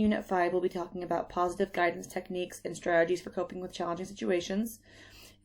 Unit 5, we'll be talking about positive guidance techniques and strategies for coping with challenging situations.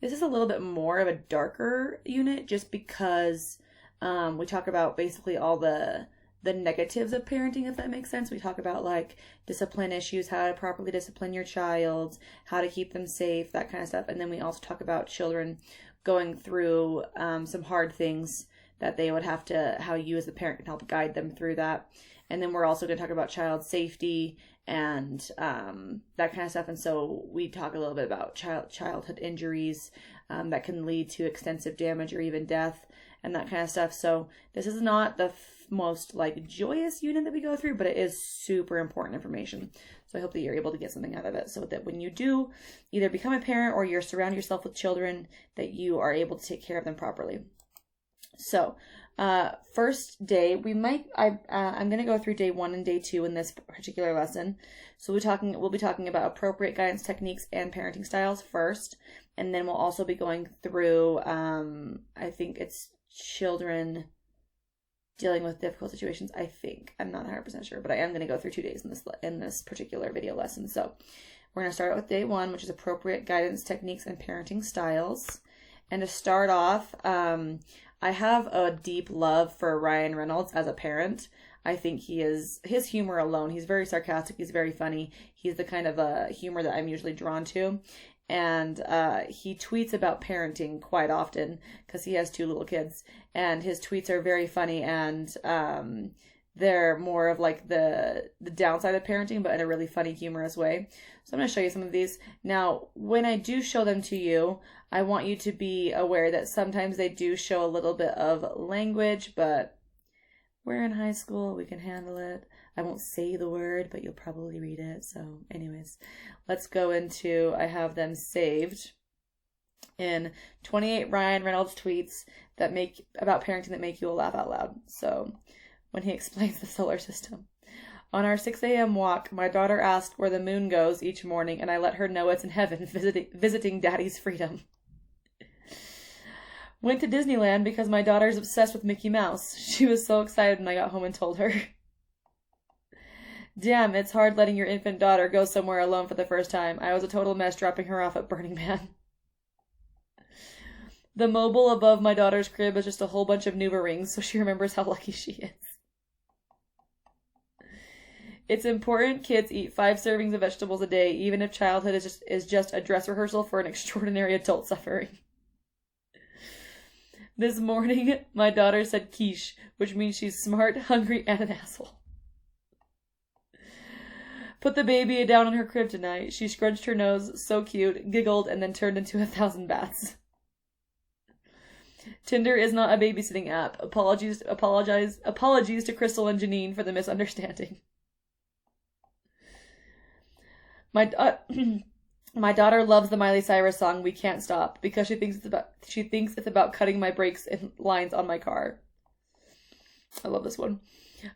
This is a little bit more of a darker unit just because we talk about basically all the negatives of parenting, if that makes sense. We talk about like discipline issues, how to properly discipline your child, how to keep them safe, that kind of stuff. And then we also talk about children going through some hard things that they would have to, how you as the parent can help guide them through that. And then we're also going to talk about child safety and that kind of stuff. And so we talk a little bit about childhood injuries that can lead to extensive damage or even death and that kind of stuff. So this is not the most like joyous unit that we go through, but it is super important information. So I hope that you're able to get something out of it so that when you do either become a parent or you're surround yourself with children, that you are able to take care of them properly. So first day, I'm going to go through day 1 and day 2 in this particular lesson. So we'll be talking about appropriate guidance techniques and parenting styles first. And then we'll also be going through, I think it's children dealing with difficult situations. I think, I'm not 100% sure, but I am going to go through 2 days in this particular video lesson. So we're going to start out with day 1, which is appropriate guidance techniques and parenting styles. And to start off, I have a deep love for Ryan Reynolds as a parent. I think his humor alone, he's very sarcastic, he's very funny. He's the kind of humor that I'm usually drawn to. And he tweets about parenting quite often because he has 2 little kids. And his tweets are very funny and they're more of like the downside of parenting, but in a really funny, humorous way. So I'm going to show you some of these. Now, when I do show them to you, I want you to be aware that sometimes they do show a little bit of language, but we're in high school, we can handle it. I won't say the word, but you'll probably read it. So anyways, let's go into, I have them saved in 28 Ryan Reynolds tweets about parenting that make you laugh out loud. So when he explains the solar system. On our 6 a.m. walk, my daughter asked where the moon goes each morning, and I let her know it's in heaven visiting Daddy's freedom. Went to Disneyland because my daughter's obsessed with Mickey Mouse. She was so excited when I got home and told her. Damn, it's hard letting your infant daughter go somewhere alone for the first time. I was a total mess dropping her off at Burning Man. The mobile above my daughter's crib is just a whole bunch of Nuva rings, so she remembers how lucky she is. It's important kids eat 5 servings of vegetables a day, even if childhood is just a dress rehearsal for an extraordinary adult suffering. This morning, my daughter said quiche, which means she's smart, hungry, and an asshole. Put the baby down in her crib tonight. She scrunched her nose, so cute, giggled, and then turned into 1,000 bats. Tinder is not a babysitting app. Apologies to Crystal and Janine for the misunderstanding. My daughter loves the Miley Cyrus song "We Can't Stop" because she thinks it's about cutting my brakes in lines on my car. I love this one.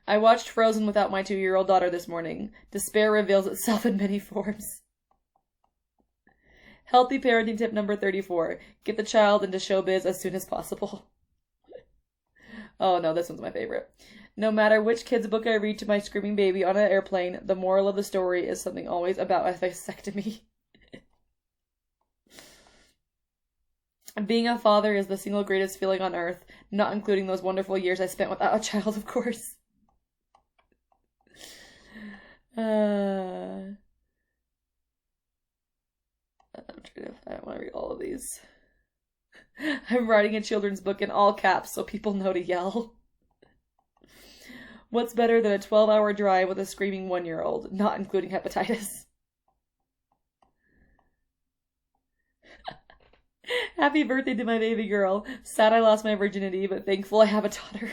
I watched Frozen without my 2-year-old daughter this morning. Despair reveals itself in many forms. Healthy parenting tip number 34. Get the child into showbiz as soon as possible. Oh no, this one's my favorite. No matter which kid's book I read to my screaming baby on an airplane, the moral of the story is something always about a vasectomy. Being a father is the single greatest feeling on earth, not including those wonderful years I spent without a child, of course. I don't want to read all of these. I'm writing a children's book in all caps so people know to yell. What's better than a 12-hour drive with a screaming 1-year-old, not including hepatitis? Happy birthday to my baby girl. Sad I lost my virginity, but thankful I have a daughter.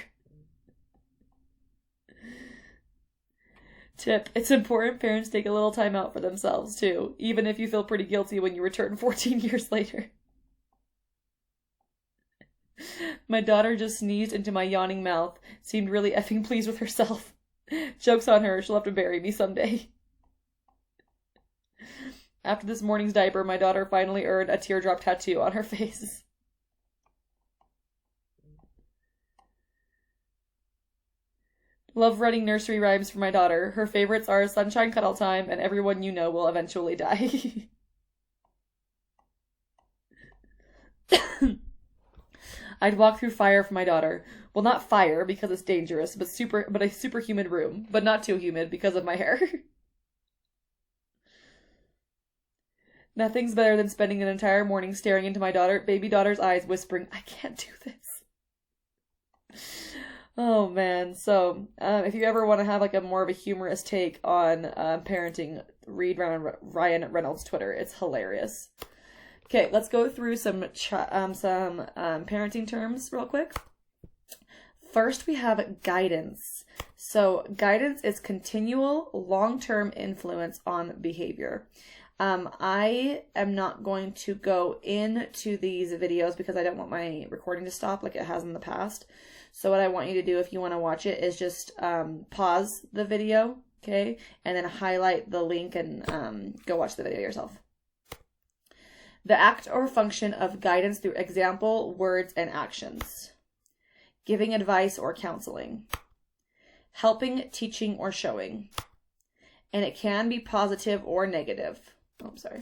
Tip. It's important parents take a little time out for themselves, too, even if you feel pretty guilty when you return 14 years later. My daughter just sneezed into my yawning mouth. Seemed really effing pleased with herself. Joke's on her, she'll have to bury me someday. After this morning's diaper, my daughter finally earned a teardrop tattoo on her face. Love writing nursery rhymes for my daughter. Her favorites are Sunshine Cuddle Time and Everyone You Know Will Eventually Die. I'd walk through fire for my daughter. Well, not fire because it's dangerous, but a super humid room, but not too humid because of my hair. Nothing's better than spending an entire morning staring into my baby daughter's eyes, whispering, "I can't do this." Oh man. So, if you ever want to have like a more of a humorous take on parenting, read Ryan Reynolds' Twitter. It's hilarious. Okay, let's go through some parenting terms real quick. First, we have guidance. So, guidance is continual, long-term influence on behavior. I am not going to go into these videos because I don't want my recording to stop like it has in the past. So what I want you to do if you want to watch it is just pause the video, okay? And then highlight the link and go watch the video yourself. The act or function of guidance through example, words, and actions. Giving advice or counseling. Helping, teaching, or showing. And it can be positive or negative. Oh, I'm sorry.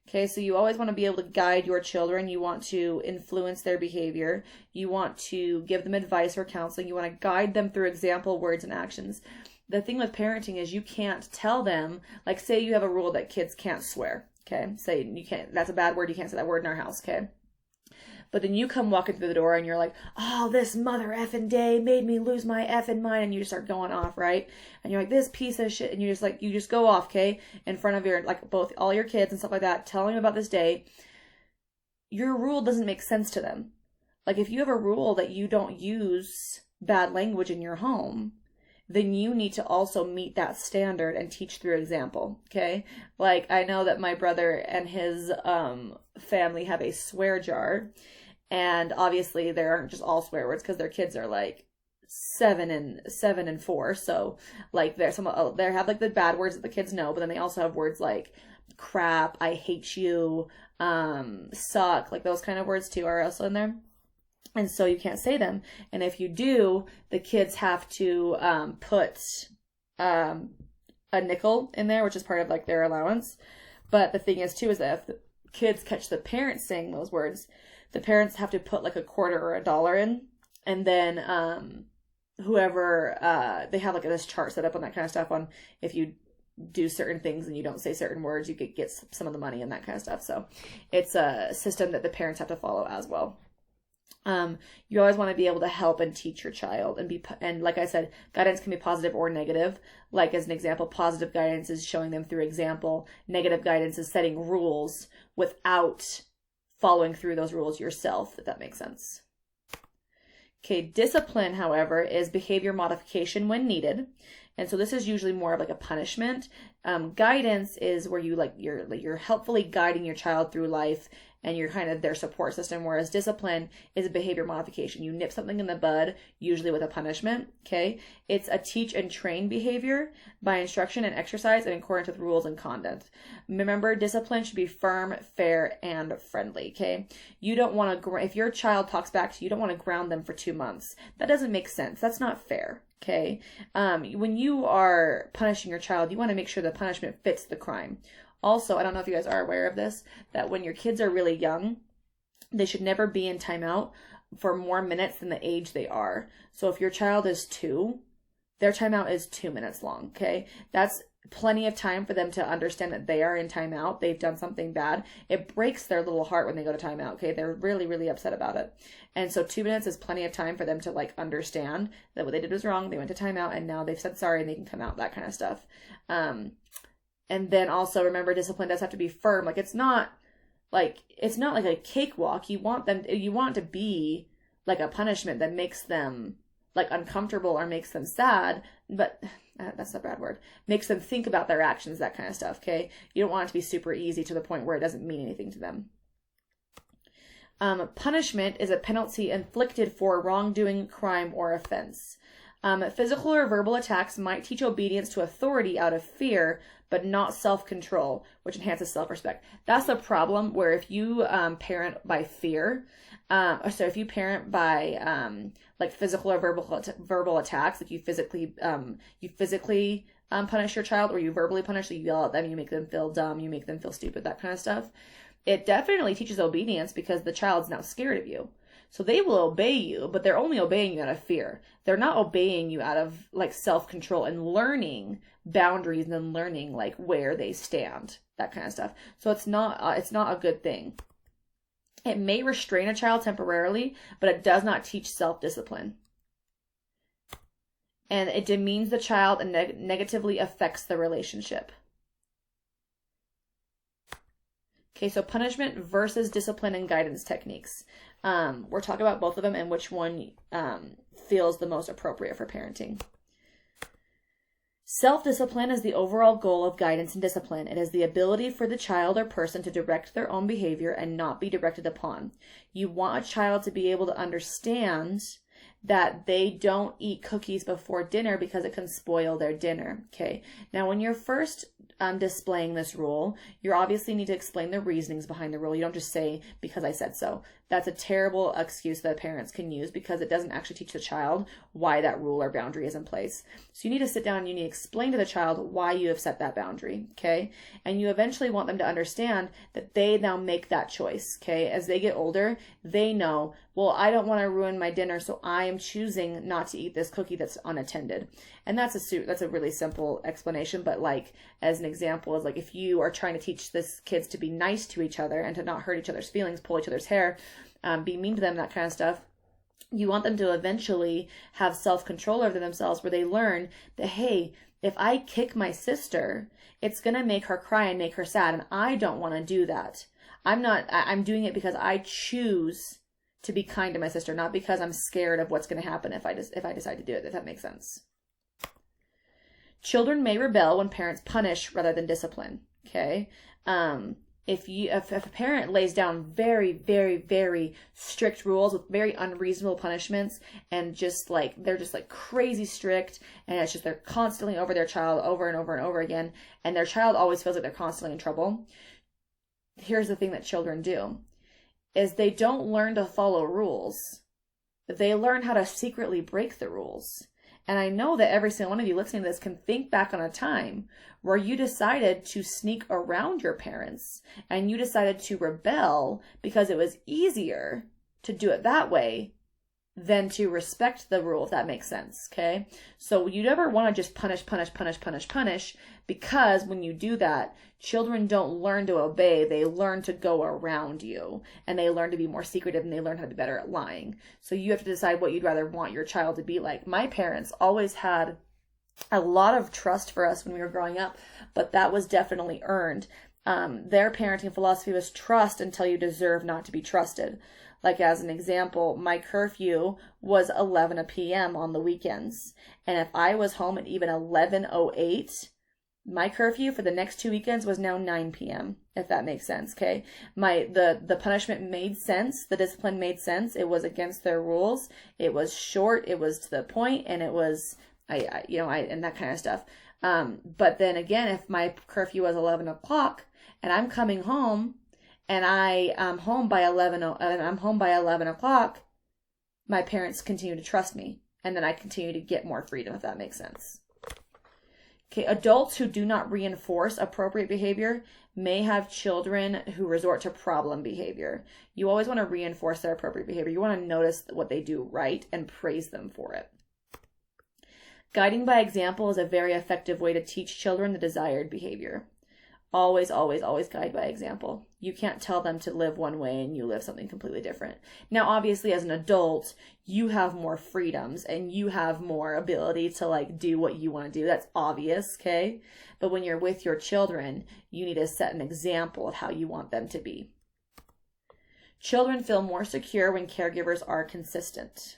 Okay, so you always want to be able to guide your children. You want to influence their behavior. You want to give them advice or counseling. You want to guide them through example, words, and actions. The thing with parenting is you can't tell them, like say you have a rule that kids can't swear. Okay, say you can't, that's a bad word. You can't say that word in our house. Okay. But then you come walking through the door and you're like, "Oh, this mother effing day made me lose my effing mind." And you just start going off, right? And you're like, "This piece of shit." And you just go off, okay? In front of your, like both all your kids and stuff like that, telling them about this day. Your rule doesn't make sense to them. Like if you have a rule that you don't use bad language in your home, then you need to also meet that standard and teach through example, okay? Like I know that my brother and his family have a swear jar. And obviously there aren't just all swear words because their kids are like 7 and 4. So like they have like the bad words that the kids know, but then they also have words like crap, I hate you, suck, like those kind of words too are also in there. And so you can't say them. And if you do, the kids have to put a nickel in there, which is part of like their allowance. But the thing is too is that if the kids catch the parents saying those words, the parents have to put like a quarter or $1 in, and then whoever they have like this chart set up on that kind of stuff on if you do certain things and you don't say certain words, you could get some of the money and that kind of stuff. So it's a system that the parents have to follow as well. You always want to be able to help and teach your child and like I said, guidance can be positive or negative. Like as an example, positive guidance is showing them through example. Negative guidance is setting rules without following through those rules yourself, if that makes sense. Okay, discipline, however, is behavior modification when needed. And so this is usually more of like a punishment. Guidance is where you're helpfully guiding your child through life and you're kind of their support system, whereas discipline is a behavior modification. You nip something in the bud, usually with a punishment, okay? It's a teach and train behavior by instruction and exercise in accordance with rules and conduct. Remember, discipline should be firm, fair, and friendly, okay? You don't want to, if your child talks back to you, you don't want to ground them for 2 months. That doesn't make sense. That's not fair. Okay. When you are punishing your child, you want to make sure the punishment fits the crime. Also, I don't know if you guys are aware of this, that when your kids are really young, they should never be in timeout for more minutes than the age they are. So if your child is 2, their timeout is 2 minutes long. Okay. That's plenty of time for them to understand that they are in timeout. They've done something bad. It breaks their little heart when they go to timeout. Okay. They're really, really upset about it. And so 2 minutes is plenty of time for them to like understand that what they did was wrong. They went to timeout and now they've said sorry and they can come out, that kind of stuff. And then also remember, discipline does have to be firm. Like it's not like a cakewalk. You want it to be like a punishment that makes them like uncomfortable or makes them sad, but that's a bad word. Makes them think about their actions, that kind of stuff, okay? You don't want it to be super easy to the point where it doesn't mean anything to them. Punishment is a penalty inflicted for wrongdoing, crime, or offense. Physical or verbal attacks might teach obedience to authority out of fear, but not self-control, which enhances self-respect. That's the problem, where if you parent by fear, so if you parent by like physical or verbal attacks, like you physically punish your child, or you verbally punish, so you yell at them, you make them feel dumb, you make them feel stupid, that kind of stuff. It definitely teaches obedience because the child's now scared of you. So they will obey you, but they're only obeying you out of fear. They're not obeying you out of like self-control and learning boundaries and then learning like where they stand, that kind of stuff. So it's not a good thing. It may restrain a child temporarily, but it does not teach self-discipline. And it demeans the child and negatively affects the relationship. Okay, so punishment versus discipline and guidance techniques. We're talking about both of them and which one feels the most appropriate for parenting. Self-discipline is the overall goal of guidance and discipline. It is the ability for the child or person to direct their own behavior and not be directed upon. You want a child to be able to understand that they don't eat cookies before dinner because it can spoil their dinner. Okay. Now, when you're first displaying this rule, you obviously need to explain the reasonings behind the rule. You don't just say, because I said so. That's a terrible excuse that parents can use because it doesn't actually teach the child why that rule or boundary is in place. So you need to sit down and you need to explain to the child why you have set that boundary, okay? And you eventually want them to understand that they now make that choice, okay? As they get older, they know, well, I don't want to ruin my dinner, so I am choosing not to eat this cookie that's unattended. And that's a really simple explanation, but like as an example is like if you are trying to teach this kids to be nice to each other and to not hurt each other's feelings, pull each other's hair, be mean to them, that kind of stuff, you want them to eventually have self-control over themselves where they learn that, hey, if I kick my sister, it's going to make her cry and make her sad, and I don't want to do that. I'm doing it because I choose to be kind to my sister, not because I'm scared of what's going to happen if I decide to do it, if that makes sense. Children may rebel when parents punish rather than discipline, okay? If a parent lays down very, very, very strict rules with very unreasonable punishments and they're just crazy strict, and it's just they're constantly over their child over and over and over again, and their child always feels like they're constantly in trouble. Here's the thing that children do, is they don't learn to follow rules. They learn how to secretly break the rules. And I know that every single one of you listening to this can think back on a time where you decided to sneak around your parents and you decided to rebel because it was easier to do it that way than to respect the rule, if that makes sense, okay? So you never want to just punish, because when you do that, children don't learn to obey, they learn to go around you, and they learn to be more secretive, and they learn how to be better at lying. So you have to decide what you'd rather want your child to be like. My parents always had a lot of trust for us when we were growing up, but that was definitely earned. Their parenting philosophy was trust until you deserve not to be trusted. Like as an example, my curfew was 11 p.m. on the weekends. And if I was home at even 11:08, my curfew for the next 2 weekends was now 9 p.m., if that makes sense, okay? The punishment made sense. The discipline made sense. It was against their rules. It was short. It was to the point, and it was, and that kind of stuff. But then again, if my curfew was 11 o'clock and I'm coming home, and I'm home by 11 o'clock, my parents continue to trust me, and then I continue to get more freedom, if that makes sense. Okay, adults who do not reinforce appropriate behavior may have children who resort to problem behavior. You always want to reinforce their appropriate behavior. You want to notice what they do right and praise them for it. Guiding by example is a very effective way to teach children the desired behavior. Always, always, always guide by example. You can't tell them to live one way and you live something completely different. Now, obviously, as an adult, you have more freedoms and you have more ability to do what you want to do. That's obvious, okay? But when you're with your children, you need to set an example of how you want them to be. Children feel more secure when caregivers are consistent.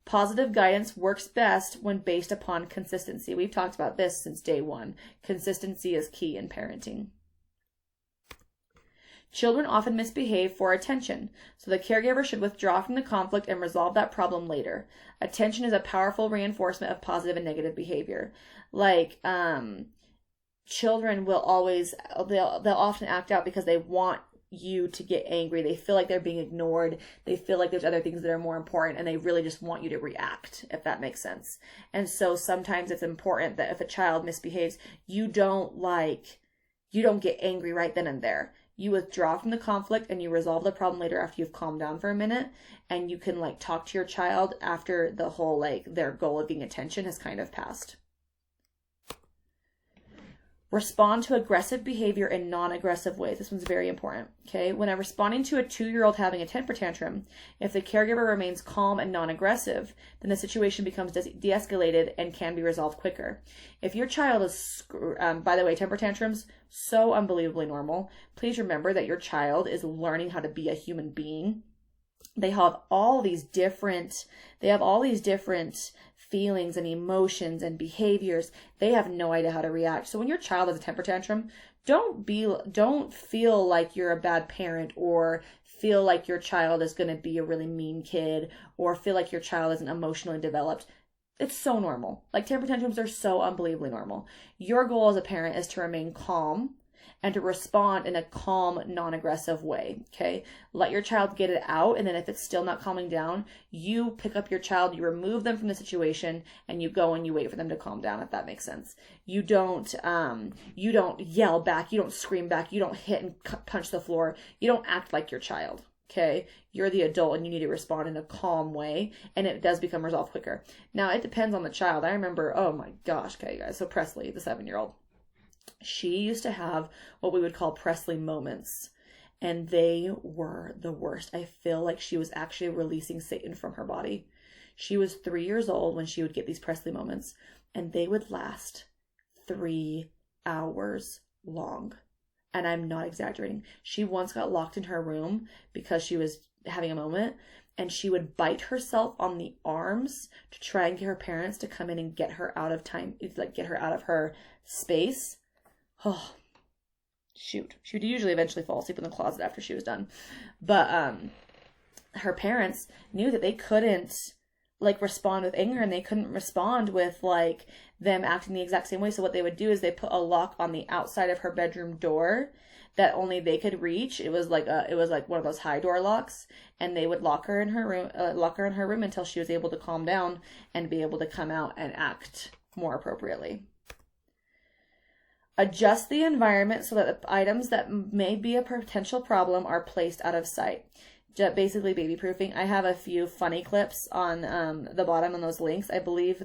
Positive guidance works best when based upon consistency. We've talked about this since day one. Consistency is key in parenting. Children often misbehave for attention, so the caregiver should withdraw from the conflict and resolve that problem later. Attention is a powerful reinforcement of positive and negative behavior. Like, children will always, they'll often act out because they want you to get angry. They feel like they're being ignored. They feel like there's other things that are more important, and they really just want you to react, if that makes sense. And so sometimes it's important that if a child misbehaves, you don't get angry right then and there. You withdraw from the conflict and you resolve the problem later after you've calmed down for a minute, and you can like talk to your child after the whole like their goal of being attention has kind of passed. Respond to aggressive behavior in non-aggressive ways. This one's very important. Okay, when I'm responding to a 2-year-old having a temper tantrum, if the caregiver remains calm and non-aggressive, then the situation becomes de-escalated and can be resolved quicker. If your child is, by the way, temper tantrums, so unbelievably normal. Please remember that your child is learning how to be a human being. They have all these different feelings and emotions and behaviors. They have no idea how to react. So when your child has a temper tantrum, don't feel like you're a bad parent, or feel like your child is going to be a really mean kid, or feel like your child isn't emotionally developed. It's so normal. Like, temper tantrums are so unbelievably normal. Your goal as a parent is to remain calm and to respond in a calm, non-aggressive way, okay? Let your child get it out, and then if it's still not calming down, you pick up your child, you remove them from the situation, and you go and you wait for them to calm down, if that makes sense. You don't yell back, you don't scream back, you don't hit and punch the floor, you don't act like your child, okay? You're the adult and you need to respond in a calm way, and it does become resolved quicker. Now, it depends on the child. I remember, oh my gosh, okay, guys, so Presley, the 7-year-old, she used to have what we would call Presley moments, and they were the worst. I feel like she was actually releasing Satan from her body. She was 3 years old when she would get these Presley moments, and they would last 3 hours long. And I'm not exaggerating. She once got locked in her room because she was having a moment, and she would bite herself on the arms to try and get her parents to come in and get her out of time, like get her out of her space. Oh, shoot. She would usually eventually fall asleep in the closet after she was done. But her parents knew that they couldn't like respond with anger, and they couldn't respond with like them acting the exact same way. So what they would do is they put a lock on the outside of her bedroom door that only they could reach. It was like one of those high door locks, and they would lock her in her room until she was able to calm down and be able to come out and act more appropriately. Adjust the environment so that the items that may be a potential problem are placed out of sight. Basically baby proofing. I have a few funny clips on the bottom on those links. I think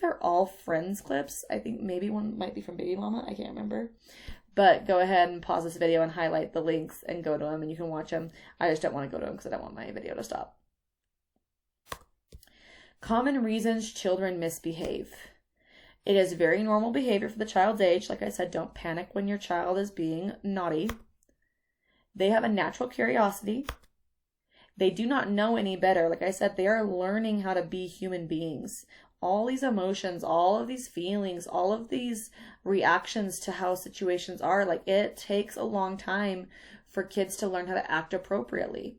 they're all Friends clips. I think maybe one might be from Baby Mama. I can't remember. But go ahead and pause this video and highlight the links and go to them, and you can watch them. I just don't want to go to them because I don't want my video to stop. Common reasons children misbehave. It is very normal behavior for the child's age. Like I said, don't panic when your child is being naughty. They have a natural curiosity. They do not know any better. Like I said, they are learning how to be human beings. All these emotions, all of these feelings, all of these reactions to how situations are, like, it takes a long time for kids to learn how to act appropriately.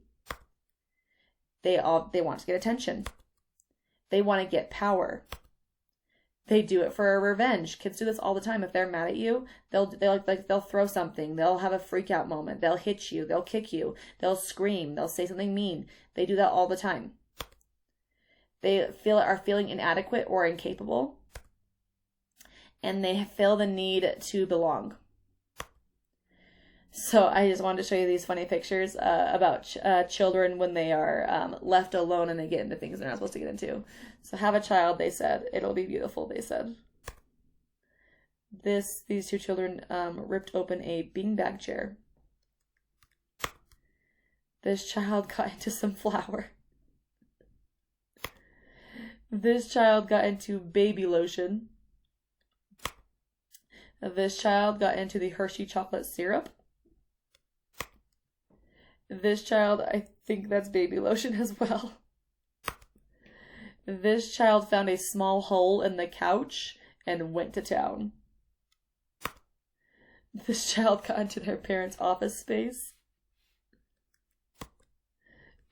They want to get attention. They want to get power. They do it for a revenge. Kids do this all the time. If they're mad at you, they'll throw something. They'll have a freak out moment. They'll hit you. They'll kick you. They'll scream. They'll say something mean. They do that all the time. They are feeling inadequate or incapable, and they feel the need to belong. So I just wanted to show you these funny pictures about children when they are left alone and they get into things they're not supposed to get into. So have a child, they said. It'll be beautiful, they said. These two children ripped open a beanbag chair. This child got into some flour. This child got into baby lotion. This child got into the Hershey chocolate syrup. This child, I think that's baby lotion as well. This child found a small hole in the couch and went to town. This child got into their parents' office space.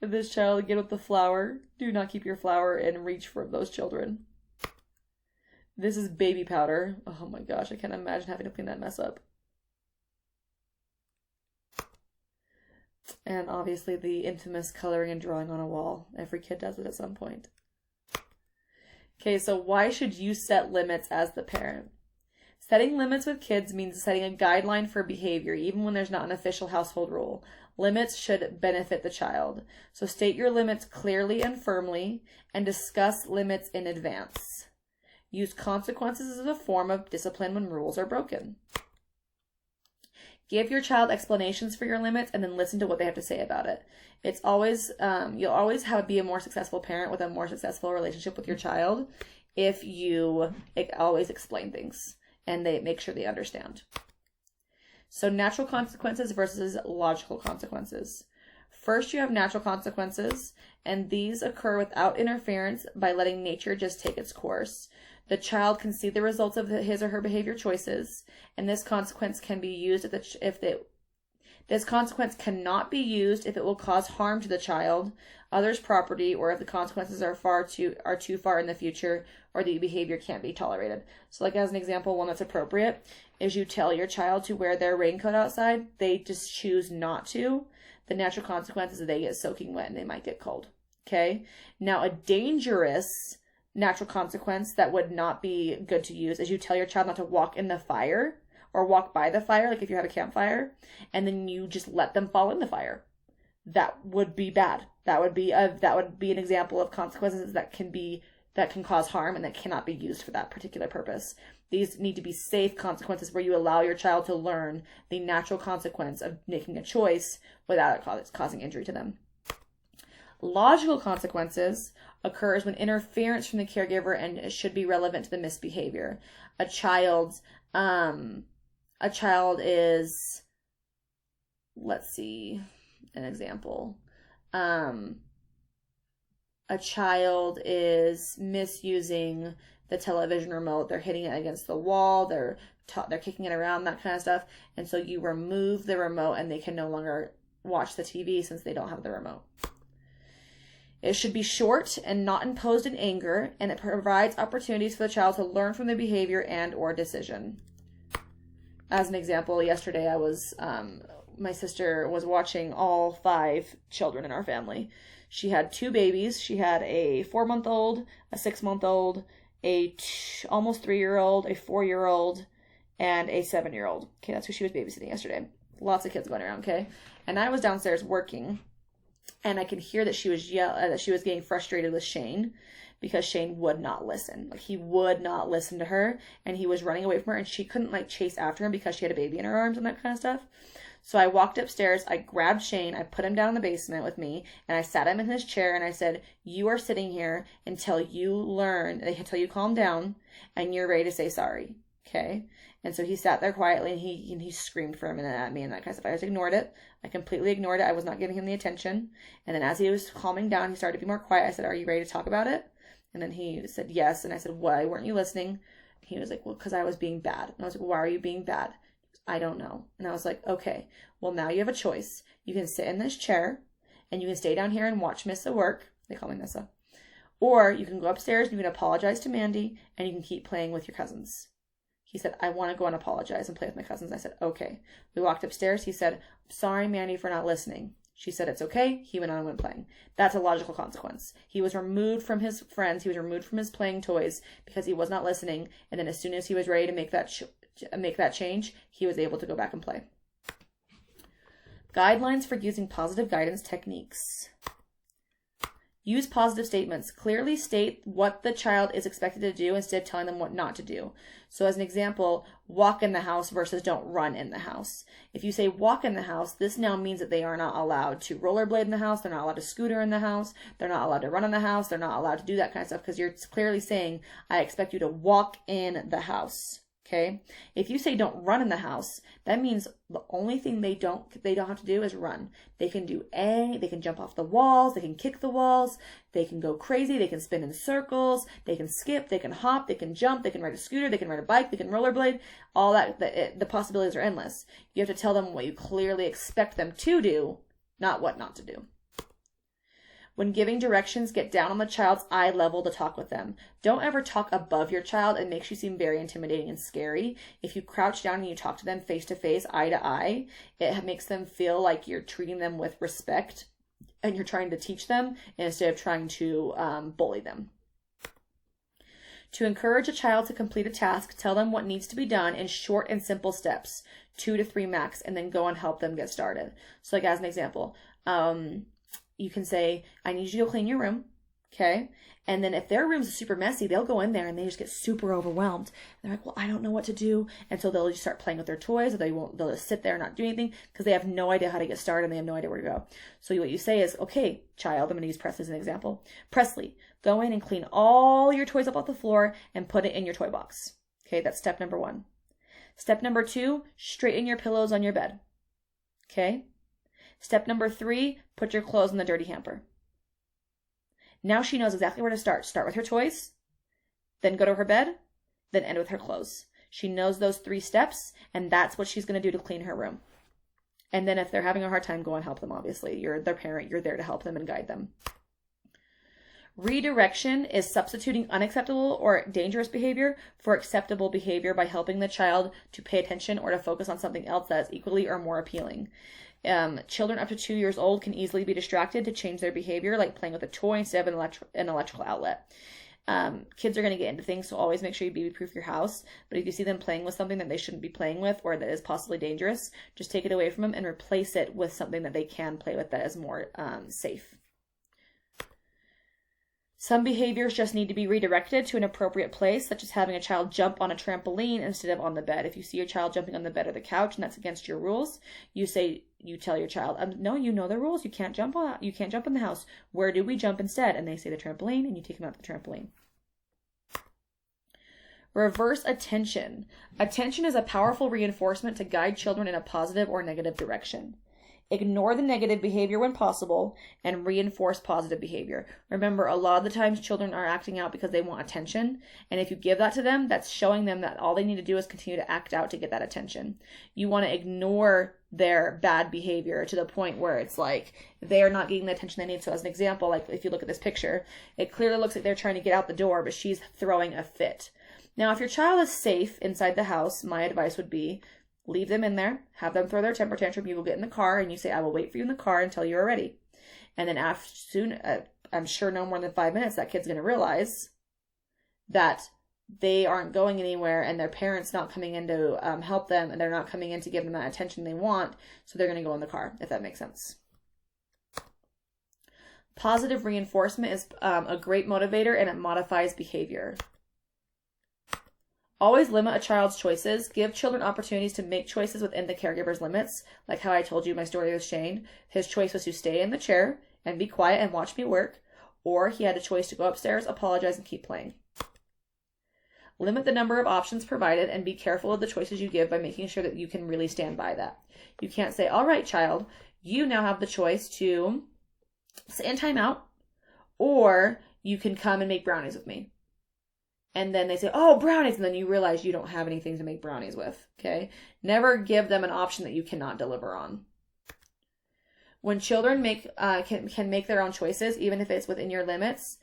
This child get with the flour. Do not keep your flour in reach for those children. This is baby powder. Oh my gosh, I can't imagine having to clean that mess up. And obviously the infamous coloring and drawing on a wall. Every kid does it at some point. Okay, so why should you set limits as the parent? Setting limits with kids means setting a guideline for behavior, even when there's not an official household rule. Limits should benefit the child. So state your limits clearly and firmly, and discuss limits in advance. Use consequences as a form of discipline when rules are broken. Give your child explanations for your limits and then listen to what they have to say about it. It's always, you'll always be a more successful parent with a more successful relationship with your child if you always explain things and they make sure they understand. So natural consequences versus logical consequences. First, you have natural consequences, and these occur without interference by letting nature just take its course. The child can see the results of his or her behavior choices, and this consequence can be used this consequence cannot be used if it will cause harm to the child, others' property, or if the consequences are too far in the future, or the behavior can't be tolerated. So, like as an example, one that's appropriate is you tell your child to wear their raincoat outside, they just choose not to. The natural consequence is they get soaking wet and they might get cold. Okay? Now, a dangerous natural consequence that would not be good to use is you tell your child not to walk in the fire or walk by the fire, like if you have a campfire, and then you just let them fall in the fire. That would be bad. That would be an example of consequences that can cause harm and that cannot be used for that particular purpose. These need to be safe consequences where you allow your child to learn the natural consequence of making a choice without it causing injury to them. Logical consequences occurs when interference from the caregiver and should be relevant to the misbehavior. A child is, let's see, an example. A child is misusing the television remote. They're hitting it against the wall. They're kicking it around, that kind of stuff. And so you remove the remote and they can no longer watch the TV since they don't have the remote. It should be short and not imposed in anger, and it provides opportunities for the child to learn from the behavior and or decision. As an example, yesterday my sister was watching all 5 children in our family. She had 2 babies. She had a 4-month-old, a 6-month-old, almost 3-year-old, a 4-year-old, and a 7-year-old. Okay, that's who she was babysitting yesterday. Lots of kids going around, okay? And I was downstairs working, and I could hear that she was getting frustrated with Shane because Shane would not listen. Like, he would not listen to her, and he was running away from her, and she couldn't, chase after him because she had a baby in her arms and that kind of stuff. So I walked upstairs, I grabbed Shane, I put him down in the basement with me, and I sat him in his chair, and I said, you are sitting here until you calm down, and you're ready to say sorry, okay? And so he sat there quietly, and he screamed for a minute at me and that kind of stuff. I just ignored it. I completely ignored it. I was not giving him the attention. And then as he was calming down, he started to be more quiet. I said, are you ready to talk about it? And then he said, yes. And I said, why weren't you listening? He was like, well, because I was being bad. And I was like, why are you being bad? I don't know. And I was like, okay, well, now you have a choice. You can sit in this chair, and you can stay down here and watch Missa work. They call me Missa. Or you can go upstairs, and you can apologize to Mandy, and you can keep playing with your cousins. He said, I want to go and apologize and play with my cousins. I said, okay. We walked upstairs. He said, I'm sorry, Mandy, for not listening. She said, it's okay. He went on and went playing. That's a logical consequence. He was removed from his friends. He was removed from his playing toys because he was not listening. And then as soon as he was ready to make that change, he was able to go back and play. Guidelines for using positive guidance techniques. Use positive statements. Clearly state what the child is expected to do instead of telling them what not to do. So as an example, walk in the house versus don't run in the house. If you say walk in the house, this now means that they are not allowed to rollerblade in the house. They're not allowed to scooter in the house. They're not allowed to run in the house. They're not allowed to do that kind of stuff because you're clearly saying, I expect you to walk in the house. Okay. If you say don't run in the house, that means the only thing they don't have to do is run. They can they can jump off the walls, they can kick the walls, they can go crazy, they can spin in circles, they can skip, they can hop, they can jump, they can ride a scooter, they can ride a bike, they can rollerblade. All that, the possibilities are endless. You have to tell them what you clearly expect them to do, not what not to do. When giving directions, get down on the child's eye level to talk with them. Don't ever talk above your child. It makes you seem very intimidating and scary. If you crouch down and you talk to them face to face, eye to eye, it makes them feel like you're treating them with respect and you're trying to teach them instead of trying to bully them. To encourage a child to complete a task, tell them what needs to be done in short and simple steps, 2 to 3 max, and then go and help them get started. So like as an example, you can say, I need you to go clean your room, okay? And then if their room's super messy, they'll go in there and they just get super overwhelmed. And they're like, well, I don't know what to do. And so they'll just start playing with their toys, or they'll just sit there and not do anything because they have no idea how to get started and they have no idea where to go. So what you say is, okay, child, I'm going to use Presley as an example. Presley, go in and clean all your toys up off the floor and put it in your toy box. Okay, that's step number 1. Step number 2, straighten your pillows on your bed. Okay? Step number 3, put your clothes in the dirty hamper. Now she knows exactly where to start. Start with her toys, then go to her bed, then end with her clothes. She knows those 3 steps, and that's what she's going to do to clean her room. And then if they're having a hard time, go and help them, obviously. You're their parent. You're there to help them and guide them. Redirection is substituting unacceptable or dangerous behavior for acceptable behavior by helping the child to pay attention or to focus on something else that is equally or more appealing. Children up to 2 years old can easily be distracted to change their behavior, like playing with a toy instead of an electrical outlet. Kids are going to get into things, so always make sure you baby-proof your house. But if you see them playing with something that they shouldn't be playing with or that is possibly dangerous, just take it away from them and replace it with something that they can play with that is more safe. Some behaviors just need to be redirected to an appropriate place, such as having a child jump on a trampoline instead of on the bed. If you see your child jumping on the bed or the couch and that's against your rules, you tell your child, no, you know the rules. You can't jump in the house. Where do we jump instead? And they say the trampoline, and you take them out to the trampoline. Reverse attention. Attention is a powerful reinforcement to guide children in a positive or negative direction. Ignore the negative behavior when possible and reinforce positive behavior. Remember, a lot of the times children are acting out because they want attention. And if you give that to them, that's showing them that all they need to do is continue to act out to get that attention. You want to ignore their bad behavior to the point where it's like they are not getting the attention they need. So as an example, like if you look at this picture, it clearly looks like they're trying to get out the door, but she's throwing a fit. Now, if your child is safe inside the house, my advice would be leave them in there, have them throw their temper tantrum. You will get in the car and you say, I will wait for you in the car until you're ready. And then I'm sure no more than 5 minutes, that kid's going to realize that they aren't going anywhere and their parents not coming in to help them, and they're not coming in to give them that attention they want. So they're going to go in the car, if that makes sense. Positive reinforcement is a great motivator, and it modifies behavior. Always limit a child's choices. Give children opportunities to make choices within the caregiver's limits. Like how I told you my story with Shane. His choice was to stay in the chair and be quiet and watch me work. Or he had a choice to go upstairs, apologize, and keep playing. Limit the number of options provided and be careful of the choices you give by making sure that you can really stand by that. You can't say, all right, child, you now have the choice to sit in timeout, or you can come and make brownies with me. And then they say, oh, brownies. And then you realize you don't have anything to make brownies with. Okay. Never give them an option that you cannot deliver on. When children can make their own choices, even if it's within your limits,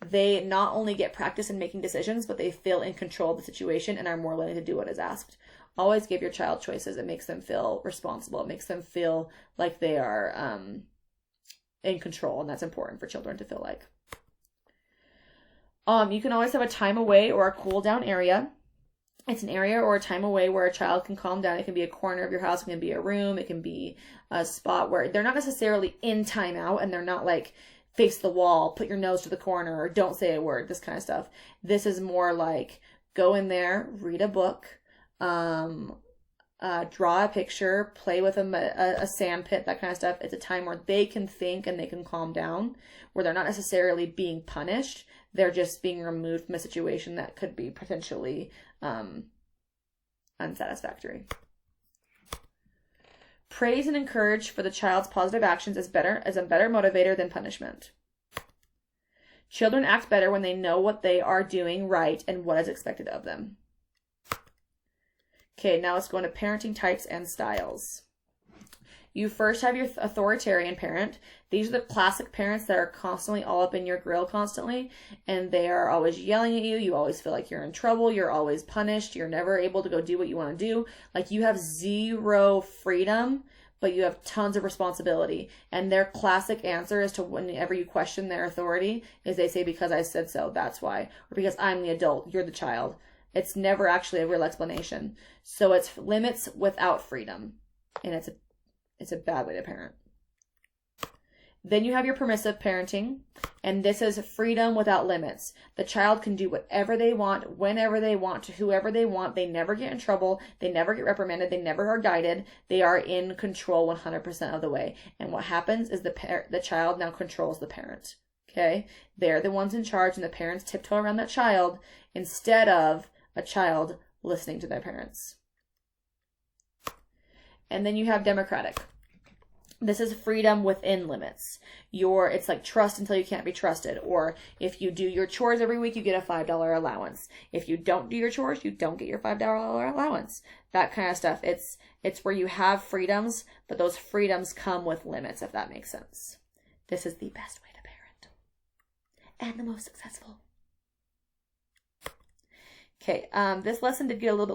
they not only get practice in making decisions, but they feel in control of the situation and are more willing to do what is asked. Always give your child choices. It makes them feel responsible. It makes them feel like they are in control. And that's important for children to feel like. You can always have a time away or a cool down area. It's an area or a time away where a child can calm down. It can be a corner of your house. It can be a room. It can be a spot where they're not necessarily in timeout and they're not like face the wall, put your nose to the corner, or don't say a word, this kind of stuff. This is more like go in there, read a book, draw a picture, play with a sand pit, that kind of stuff. It's a time where they can think and they can calm down, where they're not necessarily being punished. They're just being removed from a situation that could be potentially unsatisfactory. Praise and encourage for the child's positive actions is a better motivator than punishment. Children act better when they know what they are doing right and what is expected of them. Okay, now let's go into parenting types and styles. You first have your authoritarian parent. These are the classic parents that are constantly all up in your grill constantly, and they are always yelling at you. You always feel like you're in trouble. You're always punished. You're never able to go do what you want to do. Like you have zero freedom, but you have tons of responsibility. And their classic answer is to whenever you question their authority is they say, because I said so, that's why. Or because I'm the adult, you're the child. It's never actually a real explanation. So it's limits without freedom. And it's a bad way to parent. Then you have your permissive parenting, and this is freedom without limits. The child can do whatever they want, whenever they want, to whoever they want. They never get in trouble. They never get reprimanded. They never are guided. They are in control 100% of the way. And what happens is the child now controls the parent. Okay? They're the ones in charge, and the parents tiptoe around that child instead of a child listening to their parents. And then you have democratic. This is freedom within limits. It's like trust until you can't be trusted. Or if you do your chores every week, you get a $5 allowance. If you don't do your chores, you don't get your $5 allowance. That kind of stuff. It's where you have freedoms, but those freedoms come with limits, if that makes sense. This is the best way to parent. And the most successful. Okay, this lesson did get a little bit